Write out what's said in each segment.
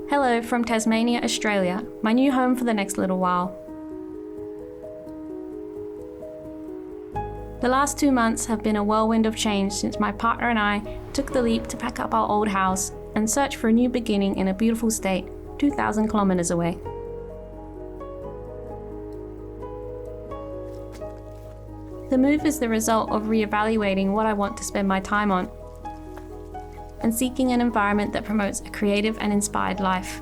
Hello from Tasmania, Australia, my new home for the next little while. The last 2 months have been a whirlwind of change since my partner and I took the leap to pack up our old house and search for a new beginning in a beautiful state, 2,000 kilometers away. The move is the result of reevaluating what I want to spend my time on and seeking an environment that promotes a creative and inspired life.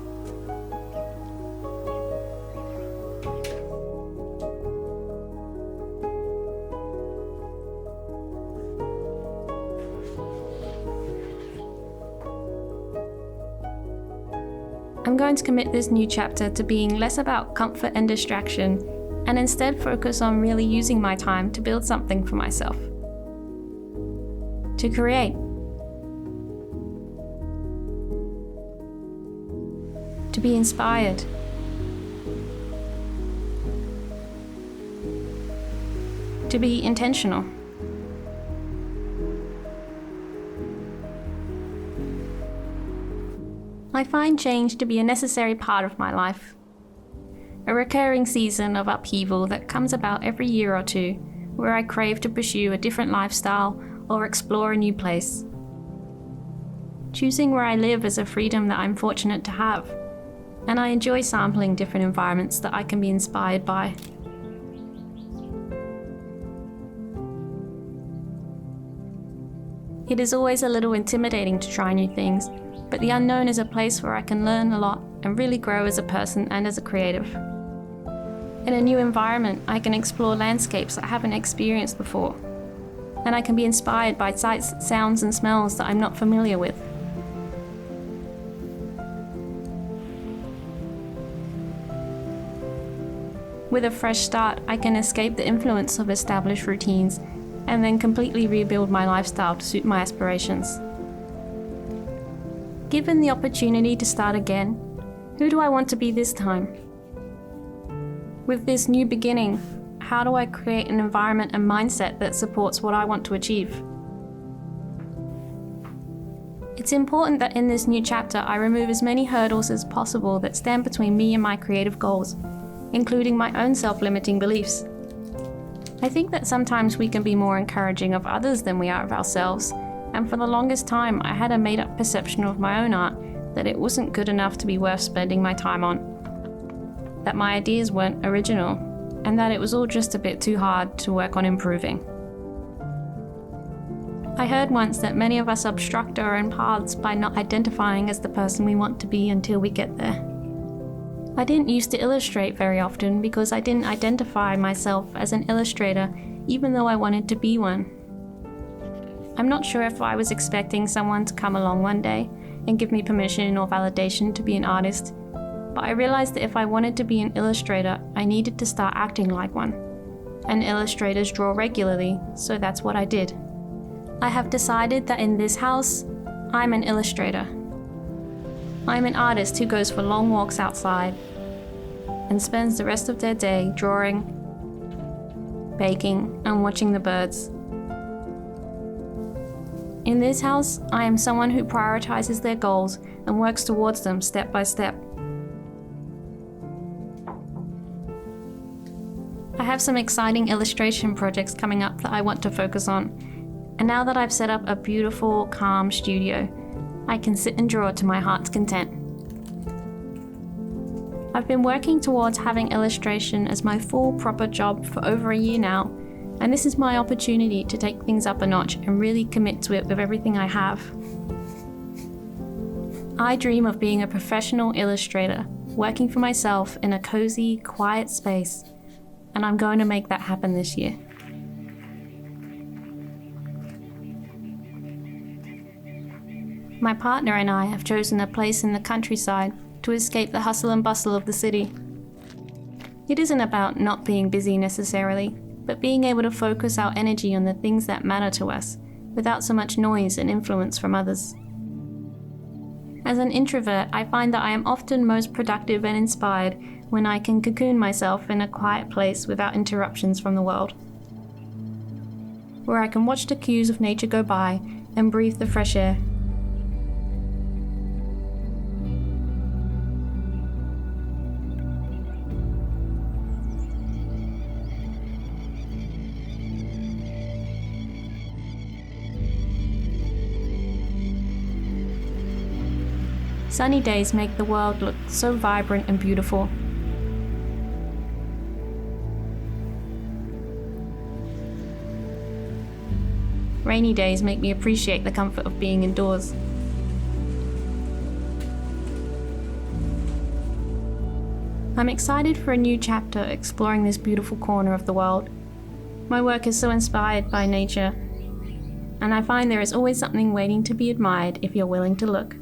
I'm going to commit this new chapter to being less about comfort and distraction, and instead focus on really using my time to build something for myself. To create. To be inspired. To be intentional. I find change to be a necessary part of my life. A recurring season of upheaval that comes about every year or two, where I crave to pursue a different lifestyle or explore a new place. Choosing where I live is a freedom that I'm fortunate to have, and I enjoy sampling different environments that I can be inspired by. It is always a little intimidating to try new things, but the unknown is a place where I can learn a lot and really grow as a person and as a creative. In a new environment, I can explore landscapes I haven't experienced before, and I can be inspired by sights, sounds, and smells that I'm not familiar with. With a fresh start, I can escape the influence of established routines and then completely rebuild my lifestyle to suit my aspirations. Given the opportunity to start again, who do I want to be this time? With this new beginning, how do I create an environment and mindset that supports what I want to achieve? It's important that in this new chapter I remove as many hurdles as possible that stand between me and my creative goals, including my own self-limiting beliefs. I think that sometimes we can be more encouraging of others than we are of ourselves, and for the longest time I had a made-up perception of my own art that it wasn't good enough to be worth spending my time on, that my ideas weren't original, and that it was all just a bit too hard to work on improving. I heard once that many of us obstruct our own paths by not identifying as the person we want to be until we get there. I didn't used to illustrate very often because I didn't identify myself as an illustrator, even though I wanted to be one. I'm not sure if I was expecting someone to come along one day and give me permission or validation to be an artist, but I realized that if I wanted to be an illustrator, I needed to start acting like one. And illustrators draw regularly, so that's what I did. I have decided that in this house, I'm an illustrator. I'm an artist who goes for long walks outside and spends the rest of their day drawing, baking, and watching the birds. In this house, I am someone who prioritizes their goals and works towards them step by step. I have some exciting illustration projects coming up that I want to focus on, and now that I've set up a beautiful, calm studio, I can sit and draw to my heart's content. I've been working towards having illustration as my full proper job for over a year now, and this is my opportunity to take things up a notch and really commit to it with everything I have. I dream of being a professional illustrator, working for myself in a cozy, quiet space, and I'm going to make that happen this year. My partner and I have chosen a place in the countryside to escape the hustle and bustle of the city. It isn't about not being busy necessarily, but being able to focus our energy on the things that matter to us, without so much noise and influence from others. As an introvert, I find that I am often most productive and inspired when I can cocoon myself in a quiet place without interruptions from the world. where I can watch the cues of nature go by and breathe the fresh air. Sunny days make the world look so vibrant and beautiful. Rainy days make me appreciate the comfort of being indoors. I'm excited for a new chapter exploring this beautiful corner of the world. My work is so inspired by nature, and I find there is always something waiting to be admired if you're willing to look.